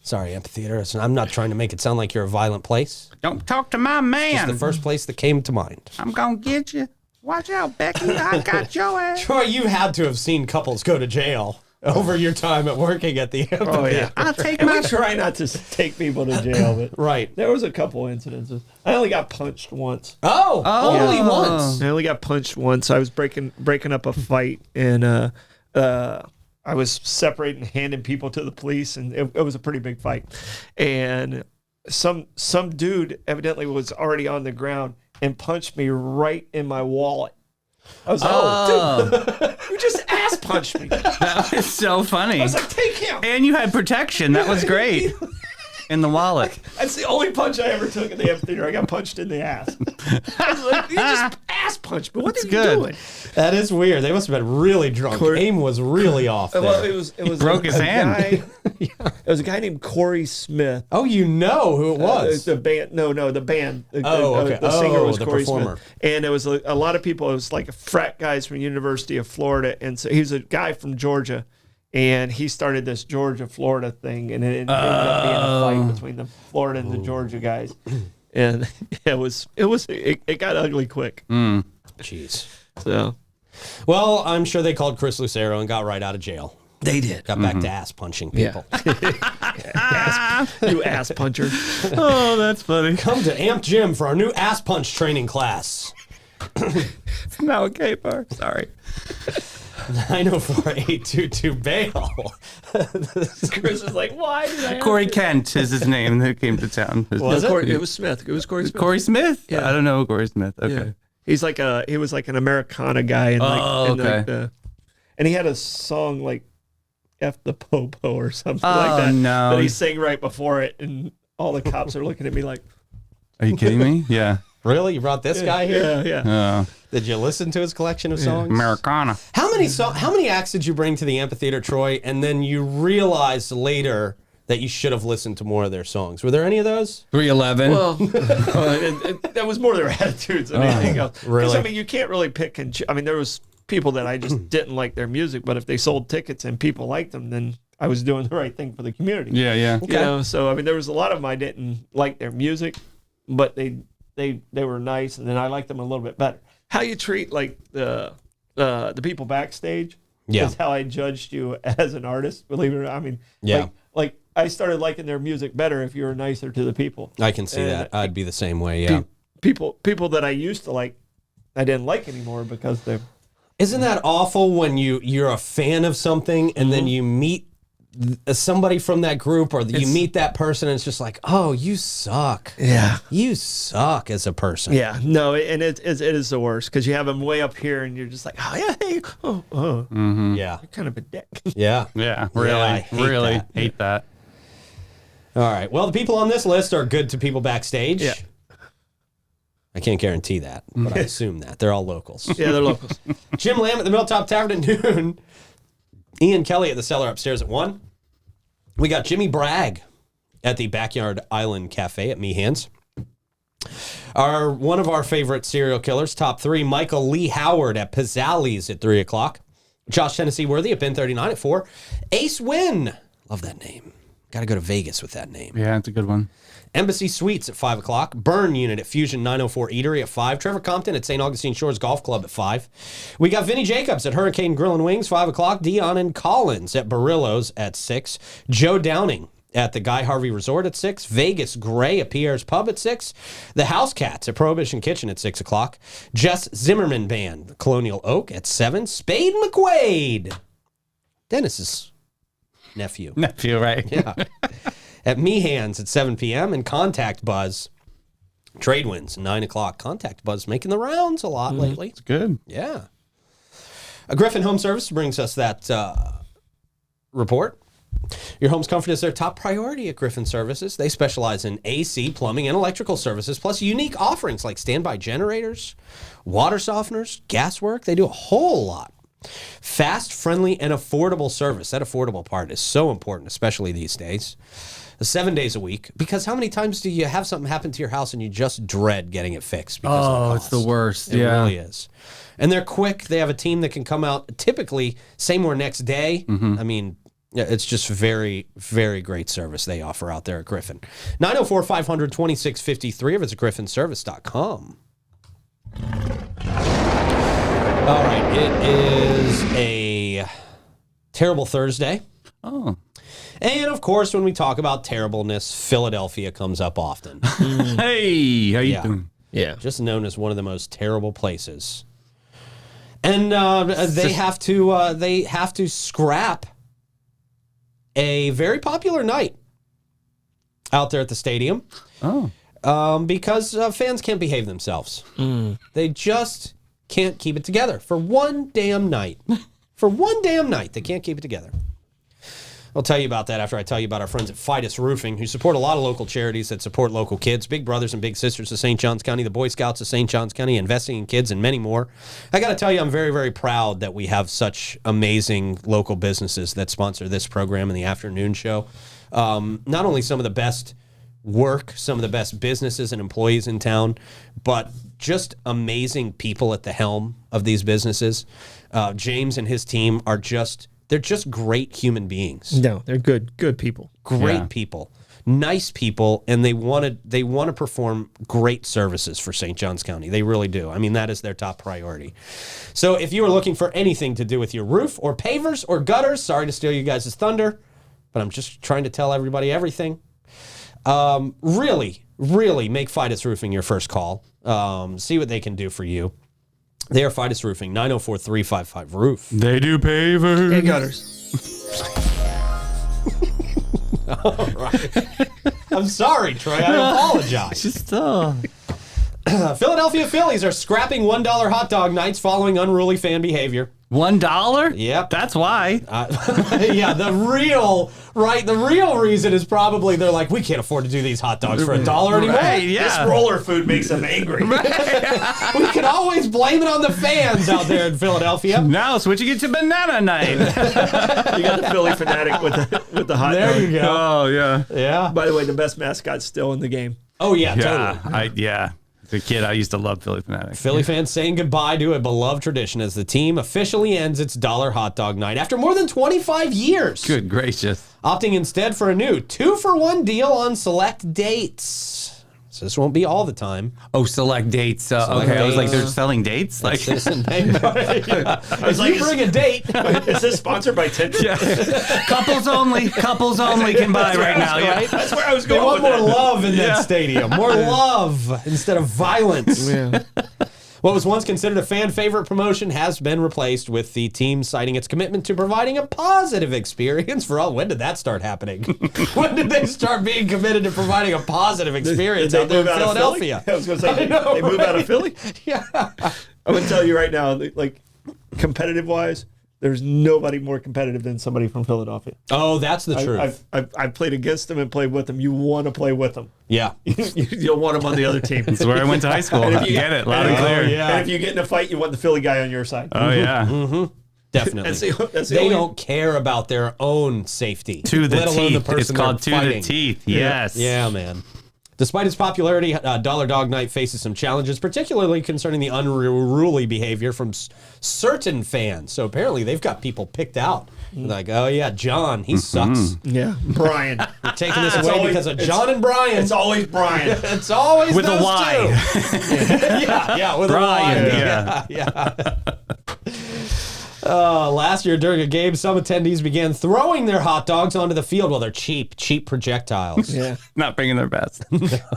Sorry, amphitheater. I'm not trying to make it sound like you're a violent place. Don't talk to my It's the man. first place that came to mind. I'm gonna get you. Watch out, Becky. I got your ass. Troy, you had to have seen couples go to jail over your time at working at the amphitheater. Oh yeah. I'll take And my. we try not to take people to jail, but Right. there was a couple incidences. I only got punched once. Oh, only Yeah. once. I only got punched once. I was breaking up a fight, and I was separating, handing people to the police, and it was a pretty big fight. And some dude evidently was already on the ground and punched me right in my wallet. I was like, dude, you just ass punched me. That was so funny. I was like, take him. And you had protection. That was great. In the wallet. That's the only punch I ever took at the amphitheater. I got punched in the ass. I was like, you just ass punched me. What are you good. doing? That is weird. They must have been really drunk. Aim was really off there. Well, it was broke his hand. Guy, It was a guy named Corey Smith. Oh, you know who it was. The band, the band. Okay. The singer was the Corey performer. Smith, and it was a lot of people. It was like frat guys from University of Florida, and so he was a guy from Georgia, and he started this Georgia-Florida thing, and it ended up being a fight between the Florida and the Georgia guys, and it got ugly quick. Jeez. So Well, I'm sure they called Chris Lucero and got right out of jail. they did. Got back to ass punching people. You ass puncher. Oh, that's funny. Come to Amp Gym for our new ass punch training class. No, okay, bar. Sorry. 904-822-BAIL. Chris is like, why did I? Corey Kent is his name that came to town. Was it? It was Smith. It was Corey Smith. Corey Smith? Yeah. I don't know Corey Smith. Okay. Yeah. He was like an Americana guy, and okay. and he had a song like "F the Popo" or something Oh, like that. no. That he sang right before it, and all the cops are looking at me like, Are you kidding me? Yeah. Really? You brought this guy here? yeah. Did you listen to his collection of songs? Americana. How many acts did you bring to the amphitheater, Troy, and then you realized later that you should have listened to more of their songs? Were there any of those? 311. Well, that was more their attitudes than anything else. 'Cause, really? I mean, you can't really pick and I mean, there was people that I just didn't like their music, but if they sold tickets and people liked them, then I was doing the right thing for the community. Yeah, yeah. You know, so I mean, there was a lot of them I didn't like their music, but they were nice, and then I liked them a little bit better. How you treat like the people backstage is how I judged you as an artist. Believe it or not, I mean, like I started liking their music better if you were nicer to the people. I can see And that. I'd be the same way, yeah. People that I used to like, I didn't like anymore because they're. Isn't that awful when you're a fan of something and then you meet somebody from that group or you meet that person and it's just like, oh, you suck. Yeah. You suck as a person. Yeah, no, and it is the worst because you have them way up here and you're just like, oh yeah, hey, Yeah. you're kind of a dick. Yeah. Yeah, really, I hate that. hate that. All right. Well, the people on this list are good to people backstage. Yeah. I can't guarantee that, but I assume that. They're all locals. Yeah, they're locals. Jim Lamb at the Milltop Tavern at noon. Ian Kelly at the Cellar upstairs at 1. We got Jimmy Bragg at the Backyard Island Cafe at Meehan's. One of our favorite serial killers, top 3, Michael Lee Howard at Pizzali's at 3 o'clock. Josh Tennessee Worthy at Ben 39 at 4. Ace Wynn. Love that name. Got to go to Vegas with that name. Yeah, it's a good one. Embassy Suites at 5 o'clock. Burn Unit at Fusion 904 Eatery at 5. Trevor Compton at St. Augustine Shores Golf Club at 5. We got Vinny Jacobs at Hurricane Grill and Wings, 5 o'clock. Dion and Collins at Barillo's at 6. Joe Downing at the Guy Harvey Resort at 6. Vegas Gray at Pierre's Pub at 6. The House Cats at Prohibition Kitchen at 6 o'clock. Jess Zimmerman Band, Colonial Oak at 7. Spade McQuaid, Dennis's nephew. Nephew, right? Yeah. At Meehan's at 7 p.m. and Contact Buzz, Trade Winds, 9 o'clock. Contact Buzz making the rounds a lot lately. It's good. Yeah. A Griffin Home Service brings us that report. Your home's comfort is their top priority at Griffin Services. They specialize in AC, plumbing, and electrical services, plus unique offerings like standby generators, water softeners, gas work. They do a whole lot. Fast, friendly, and affordable service. That affordable part is so important, especially these days. 7 days a week. Because how many times do you have something happen to your house and you just dread getting it fixed? Because of the Oh, it's the cost? worst. It Yeah. really is. And they're quick. They have a team that can come out typically same or next day. I mean, Yeah, it's just very, very great service they offer out there at Griffin. 904-500-2653 if it's at griffinservice.com. All right, it is a terrible Thursday. Oh. And, of course, when we talk about terribleness, Philadelphia comes up often. Hey, how you Yeah. doing? Yeah. Just known as one of the most terrible places. And they have to scrap a very popular night out there at the stadium. Oh. Because fans can't behave themselves. They just can't keep it together for one damn night. For one damn night, they can't keep it together. I'll tell you about that after I tell you about our friends at Fidus Roofing, who support a lot of local charities that support local kids, big brothers and big sisters of St. Johns County, the Boy Scouts of St. Johns County, investing in kids, and many more. I got to tell you, I'm very, very proud that we have such amazing local businesses that sponsor this program in the afternoon show. Not only some of the best work, some of the best businesses and employees in town, but just amazing people at the helm of these businesses. James and his team are they're just great human beings. No, they're good people. Great people, nice people, and they want to perform great services for St. Johns County. They really do. I mean, that is their top priority. So if you are looking for anything to do with your roof or pavers or gutters, sorry to steal you guys' thunder, but I'm just trying to tell everybody everything. Really, really make Fidus Roofing your first call. See what they can do for you. They are Fidus Roofing, 904-355-ROOF. They do pavers. And gutters. All right. I'm sorry, Troy. I apologize. Just Philadelphia Phillies are scrapping $1 hot dog nights following unruly fan behavior. $1? Yep. That's why. Yeah, the real reason is probably they're like, we can't afford to do these hot dogs for $1 anymore. Right, yeah. Roller food makes them angry. We can always blame it on the fans out there in Philadelphia. Now switching it to banana night. You got the Philly fanatic with the hot There dog. you go. Oh, yeah. Yeah. By the way, the best mascot's still in the game. Oh, yeah, Yeah. totally. As a kid, I used to love Philly Fanatic. Philly fans saying goodbye to a beloved tradition as the team officially ends its $1 hot dog night after more than 25 years. Good gracious. Opting instead for a new 2-for-1 deal on select dates. So this won't be all the time. Oh, select dates. Okay, I was like, they're selling dates? Like, Citizen Bank. Yeah. If like, you bring a date, Is this sponsored by Tinder? couples only can buy right now. Yeah. right? That's where I was They going want with more that. love in that stadium. More love instead of violence. Yeah. What was once considered a fan favorite promotion has been replaced, with the team citing its commitment to providing a positive experience for all. When did that start happening? When did they start being committed to providing a positive experience out there in Philadelphia? I was going to say, I know, they move out of Philly? Yeah. I'm going to tell you right now, like, competitive-wise, there's nobody more competitive than somebody from Philadelphia. Oh, that's the truth. I've played against them and played with them. You want to play with them. Yeah. You'll want them on the other team. That's where I went to high school. And I if you- get it, loud and and- clear. yeah. And if you get in a fight, you want the Philly guy on your side. Oh, yeah. Definitely. That's the They only- don't care about their own safety. To the let alone teeth. the person It's called they're to the fighting. teeth. Yes. Yeah, man. Despite its popularity, Dollar Dog Night faces some challenges, particularly concerning the unruly behavior from certain fans. So apparently they've got people picked out. Like, oh yeah, John, he sucks. Yeah, Brian. We're taking this It's away always- because of it's- John and Brian. It's always Brian. It's always With a those Y. two. yeah, with Brian, a Y. yeah. yeah. Last year during a game, some attendees began throwing their hot dogs onto the field. Well, they're cheap projectiles. Yeah. Not bringing their best.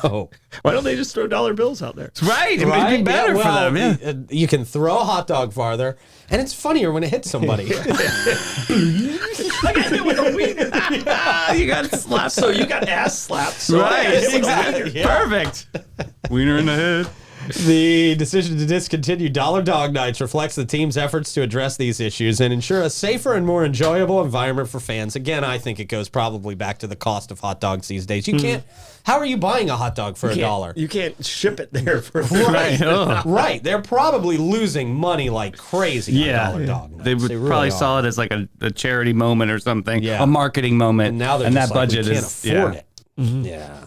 Oh. Why don't they just throw dollar bills out there? Right. It would be better for them. Yeah. You can throw a hot dog farther, and it's funnier when it hits somebody. I got hit with a wiener. You got slapped. So you got ass slapped. So I got Right. hit with a Exactly. wiener. Yeah. Perfect. Wiener in the head. The decision to discontinue Dollar Dog Nights reflects the team's efforts to address these issues and ensure a safer and more enjoyable environment for fans. Again, I think it goes probably back to the cost of hot dogs these days. You can't. How are you buying a hot dog for $1? You can't ship it there for Right. Ugh. Right. They're probably losing money like crazy on Yeah. Dollar Dog Nights. They would really probably are. saw it as like a charity moment or something. Yeah. A marketing moment. And now they're and just that like, budget we can't is afford yeah. it. Yeah.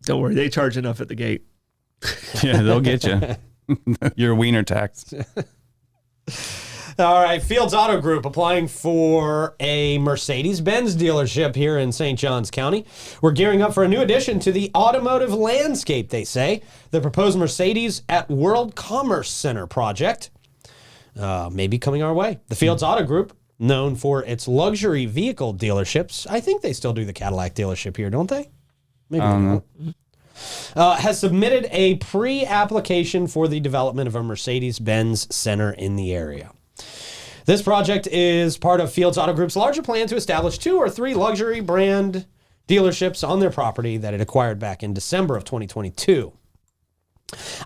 Don't worry, they charge enough at the gate. Yeah, they'll get you. Your wiener tax. All right, Fields Auto Group applying for a Mercedes-Benz dealership here in St. Johns County. We're gearing up for a new addition to the automotive landscape, they say. The proposed Mercedes at World Commerce Center project may be coming our way. The Fields Auto Group, known for its luxury vehicle dealerships. I think they still do the Cadillac dealership here, don't they? Maybe they don't. Has submitted a pre-application for the development of a Mercedes-Benz center in the area. This project is part of Fields Auto Group's larger plan to establish 2 or 3 luxury brand dealerships on their property that it acquired back in December of 2022.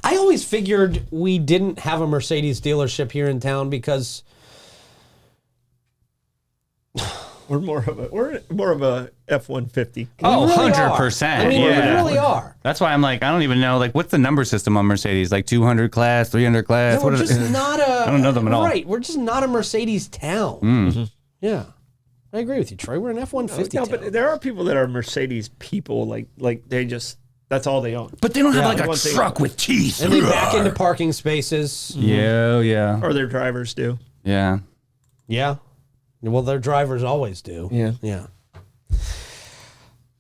I always figured we didn't have a Mercedes dealership here in town because We're more of a F-150. Oh, we really 100%. are. I mean, yeah. we really are. That's why I'm like, I don't even know, like, what's the number system on Mercedes? Like 200 class, 300 class? No, we're What is just it? not a. I don't know them at all. Right, we're just not a Mercedes town. Yeah, I agree with you, Troy. We're an F-150 No, town. but there are people that are Mercedes people. Like they just that's all they own. But they don't have like one a thing- truck with teeth. And they back into parking spaces. Yeah, yeah. Or their drivers do. Yeah. Yeah. Well, their drivers always do. Yeah. Yeah.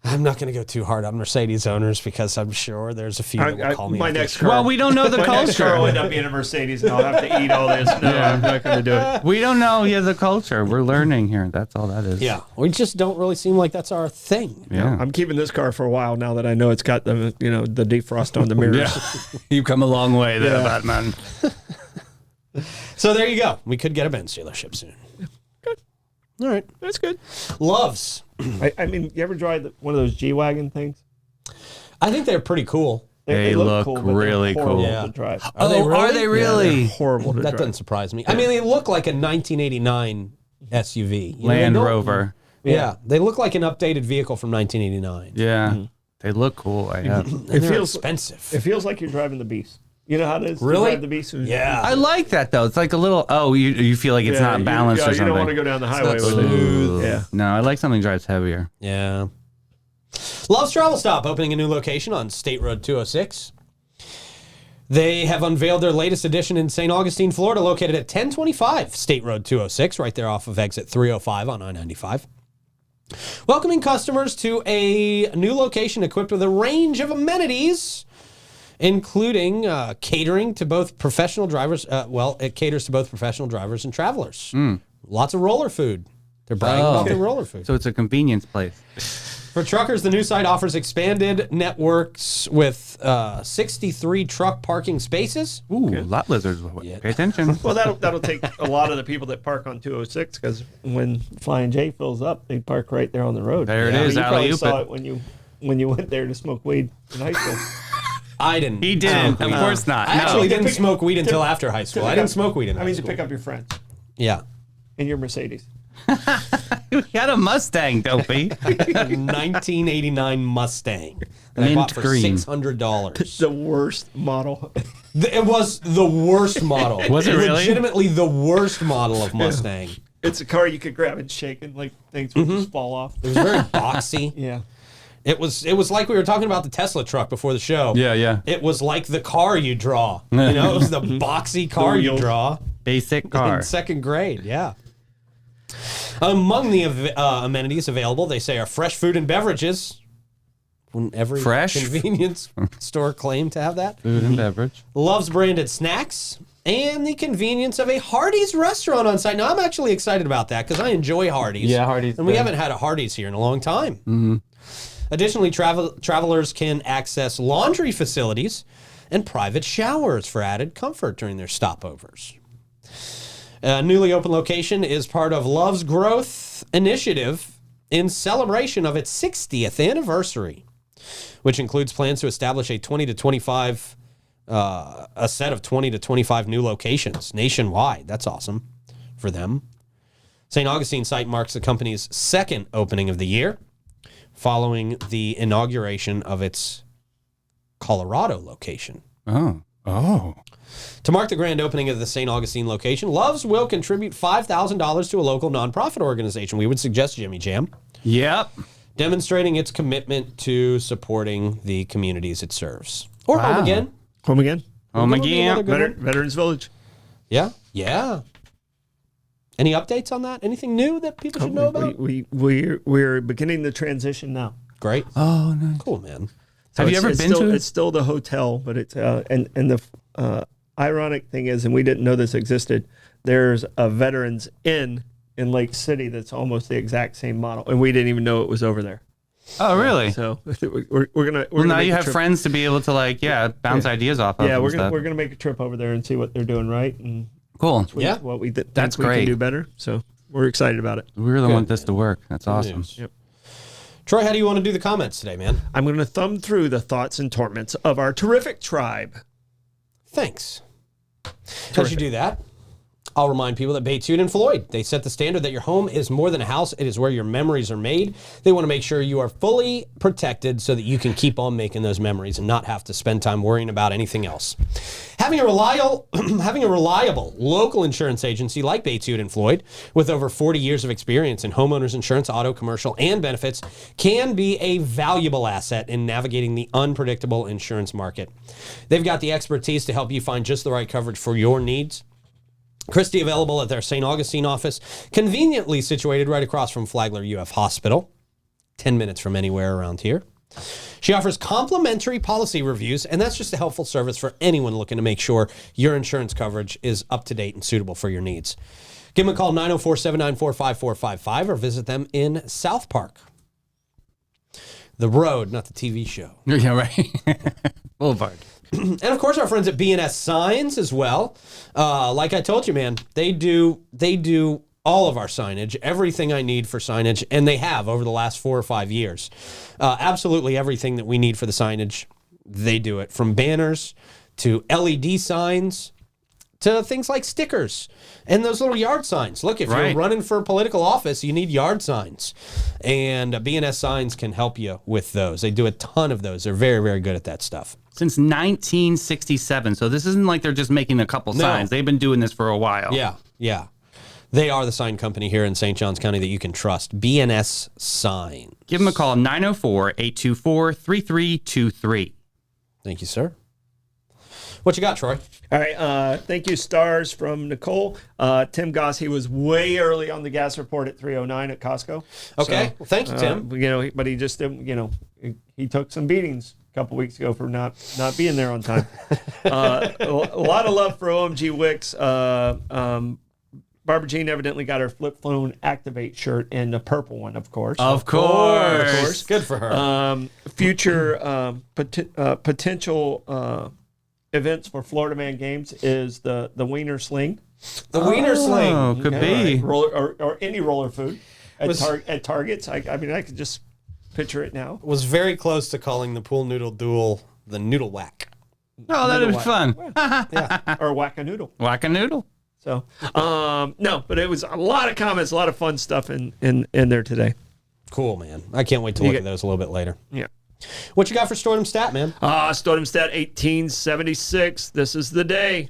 I'm not going to go too hard on Mercedes owners because I'm sure there's a few that will call me. My out next this- car. Well, we don't know the my next car will culture. end up being a Mercedes, and I'll have to eat all this. No, I'm not going to do it. We don't know the culture. We're learning here. That's all that is. Yeah. We just don't really seem like that's our thing. Yeah. I'm keeping this car for a while now that I know it's got the the defrost on the mirrors. Yeah. You've come a long way there, Yeah. Batman. So there you go. We could get a Benz dealership soon. Good. All right. That's good. Loves. I mean, you ever drive one of those G-Wagon things? I think they're pretty cool. They look cool, but they're really horrible cool. Yeah. to drive. Are they really? Yeah, they're horrible to That drive. doesn't surprise me. I mean, they look like a 1989 SUV. You know, they Land don't- Rover. Yeah. They look like an updated vehicle from 1989. Yeah. They look cool. I have. And It they're feels- expensive. It feels like you're driving the Beast. You know how it is to Really? drive the Beast? Yeah. I like that though. It's like a little. Oh, you feel like it's not balanced or You don't want to something. go down the highway not with smooth. it. Yeah. No, I like something that drives heavier. Yeah. Love's Travel Stop opening a new location on State Road 206. They have unveiled their latest addition in St. Augustine, Florida, located at 1025 State Road 206, right there off of exit 305 on I-95. Welcoming customers to a new location equipped with a range of amenities, including catering to both professional drivers. It caters to both professional drivers and travelers. Lots of roller food. They're bragging about their roller food. So it's a convenience place. For truckers, the new site offers expanded networks with 63 truck parking spaces. Ooh, lot lizards. Pay attention. Well, that'll take a lot of the people that park on 206 because when Flying J fills up, they park right there on the road. There it is, You probably alley-oop saw it. it when you went there to smoke weed in high school. I didn't. He didn't. smoke Of weed. course not. I No. actually didn't pick- smoke weed until after high school. I didn't smoke weed in high to school. pick up your friends Yeah. in your Mercedes. You had a Mustang, Dopey. 1989 Mustang that I Mint bought for green. $600. The worst model. It was the worst model. Was it really? Legitimately the worst model of Mustang. It's a car you could grab and shake and like things would just fall off. It was very boxy. Yeah. It was like we were talking about the Tesla truck before the show. Yeah. It was like the car you draw. You know, it was the boxy car you wheels. draw. Basic car. In second grade, yeah. Among the amenities available, they say, are fresh food and beverages. Wouldn't every Fresh? convenience store claim to have that? Food and beverage. Love's branded snacks and the convenience of a Hardee's restaurant on site. Now, I'm actually excited about that because I enjoy Hardee's. Yeah, Hardee's And we good. haven't had a Hardee's here in a long time. Mm-hmm. Additionally, travelers can access laundry facilities and private showers for added comfort during their stopovers. A newly opened location is part of Love's growth initiative in celebration of its 60th anniversary, which includes plans to establish a set of 20 to 25 new locations nationwide. That's awesome for them. St. Augustine site marks the company's second opening of the year, following the inauguration of its Colorado location. Oh. To mark the grand opening of the St. Augustine location, Love's will contribute $5,000 to a local nonprofit organization. We would suggest Jimmy Jam, Yep. demonstrating its commitment to supporting the communities it serves. Or Wow. Home Again. Home again. Oh my That would be another god. good one. Veterans Village. Yeah. Any updates on that? Anything new that people should know about? We're beginning the transition now. Great. Oh, nice. Cool, man. So Have you ever been to it? It's still the hotel, but it's and the ironic thing is, and we didn't know this existed. There's a Veterans Inn in Lake City that's almost the exact same model, and we didn't even know it was over there. Oh, really? So we're gonna. Well, now make you a have trip. friends to be able to bounce ideas off of. Yeah, and we're stuff. gonna make a trip over there and see what they're doing right and Cool. Yeah. what we think That's we can great. do better. So we're excited about it. We really want this to work. That's awesome. news. Yep. Troy, how do you want to do the comments today, man? I'm going to thumb through the thoughts and torments of our terrific tribe. Thanks. As you do that, I'll remind people that Baytude and Floyd, they set the standard that your home is more than a house. It is where your memories are made. They want to make sure you are fully protected so that you can keep on making those memories and not have to spend time worrying about anything else. Having a reliable local insurance agency like Baytude and Floyd with over 40 years of experience in homeowners insurance, auto, commercial, and benefits can be a valuable asset in navigating the unpredictable insurance market. They've got the expertise to help you find just the right coverage for your needs. Christy available at their St. Augustine office, conveniently situated right across from Flagler UF Hospital, 10 minutes from anywhere around here. She offers complimentary policy reviews, and that's just a helpful service for anyone looking to make sure your insurance coverage is up to date and suitable for your needs. Give them a call, 904-794-5455, or visit them in South Park. The Road, not the TV show. Yeah, right. Boulevard. And of course, our friends at B&S Signs as well. Like I told you, man, they do all of our signage, everything I need for signage, and they have over the last 4 or 5 years. Absolutely everything that we need for the signage, they do it. From banners to LED signs to things like stickers and those little yard signs. Look, if you're running for political office, you need yard signs. And B&S Signs can help you with those. They do a ton of those. They're very, very good at that stuff. Since 1967. So this isn't like they're just making a couple signs. They've been doing this for a while. Yeah. They are the sign company here in St. Johns County that you can trust. B&S Sign. Give them a call, 904-824-3323. Thank you, sir. What you got, Troy? All right. Thank you, stars from Nicole. Tim Goss, he was way early on the gas report at 3:09 at Costco. Okay. Well, thank you, Tim. But he just didn't, he took some beatings a couple weeks ago for not being there on time. A lot of love for OMG Wicks. Barbara Jean evidently got her flip phone activate shirt and the purple one, of course. Of course. Good for her. Future potential events for Florida Man games is the Wiener Sling. The Wiener Sling. Oh, could be. Roller, or any roller food at Targets. I mean, I could just picture it now. Was very close to calling the pool noodle duel the noodle whack. Oh, that'd be fun. Or Whack-A-Noodle. Whack-A-Noodle. So, no, but it was a lot of comments, a lot of fun stuff in there today. Cool, man. I can't wait to look at those a little bit later. Yeah. What you got for Stordom Stat, man? Stordom Stat 1876. This is the day.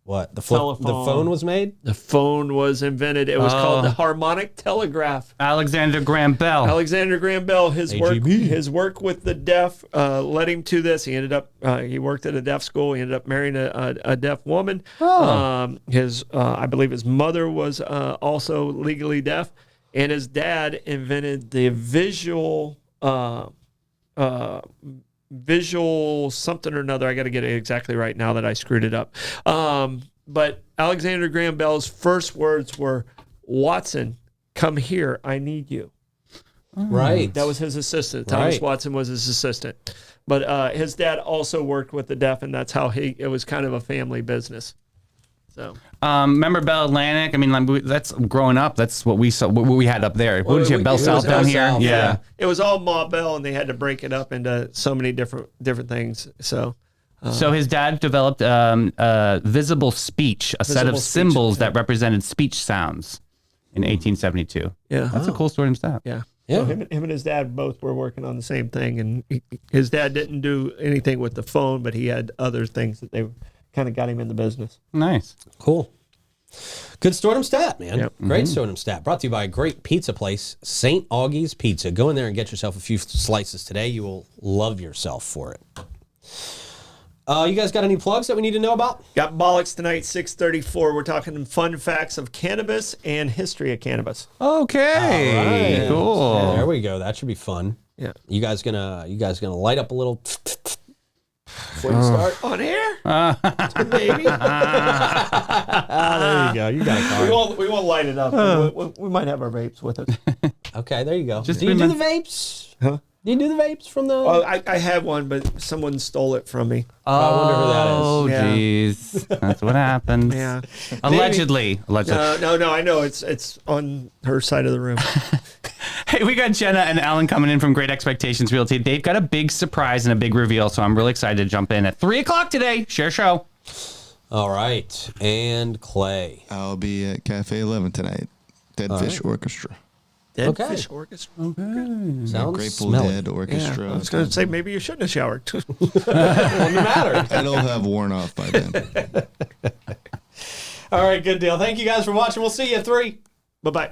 What? The Telephone. phone was made? The phone was invented. It was called the harmonic telegraph. Alexander Graham Bell. Alexander Graham Bell, his AGB. work with the deaf led him to this. He ended up he worked at a deaf school. He ended up marrying a deaf woman. I believe his mother was also legally deaf, and his dad invented the visual something or another. I got to get it exactly right now that I screwed it up. But Alexander Graham Bell's first words were, "Watson, come here. I need you." Right. That was his assistant. Thomas Watson was his assistant. But his dad also worked with the deaf, and that's how it was kind of a family business. So remember Bell Atlantic? I mean, that's growing up. That's what we saw. What we had up there. What did you have? Bell South down here. South, Yeah. it was all Ma Bell, and they had to break it up into so many different things. So his dad developed visible speech, a set of Visible speech, symbols that represented speech sounds in 1872. yeah, That's a cool story and stuff. yeah. Yeah. So him and his dad both were working on the same thing, and his dad didn't do anything with the phone, but he had other things that they kind of got him in the business. Nice. Cool. Good Stordom Stat, man. Yep. Great Stordom Stat. Brought to you by a great pizza place, St. Augie's Pizza. Go in there and get yourself a few slices today. You will love yourself for it. You guys got any plugs that we need to know about? Got Bollocks tonight, 6:34. We're talking fun facts of cannabis and history of cannabis. Okay. All right. Cool. There we go. That should be fun. Yeah. You guys gonna light up a little before you start? On air? Maybe. There you go. You got a card. We won't light it up. We might have our vapes with us. Okay, there you go. Just do you do the remember- vapes? Huh? Do you do the vapes from the? Oh, I had one, but someone stole it from me. I wonder who that is. Oh, Yeah. jeez. That's what happens. Yeah. Allegedly. No, I know. It's on her side of the room. Hey, we got Jenna and Alan coming in from Great Expectations Realty. They've got a big surprise and a big reveal, so I'm really excited to jump in at 3 o'clock today. Share show. All right, and Clay. I'll be at Cafe 11 tonight. Dead Fish Orchestra. Dead Okay. Fish Orchestra. Sounds Grateful smelly. Dead Orchestra. I was going to say maybe you shouldn't have showered. Wouldn't matter. It'll have worn off by then. All right, good deal. Thank you guys for watching. We'll see you at 3. Bye-bye.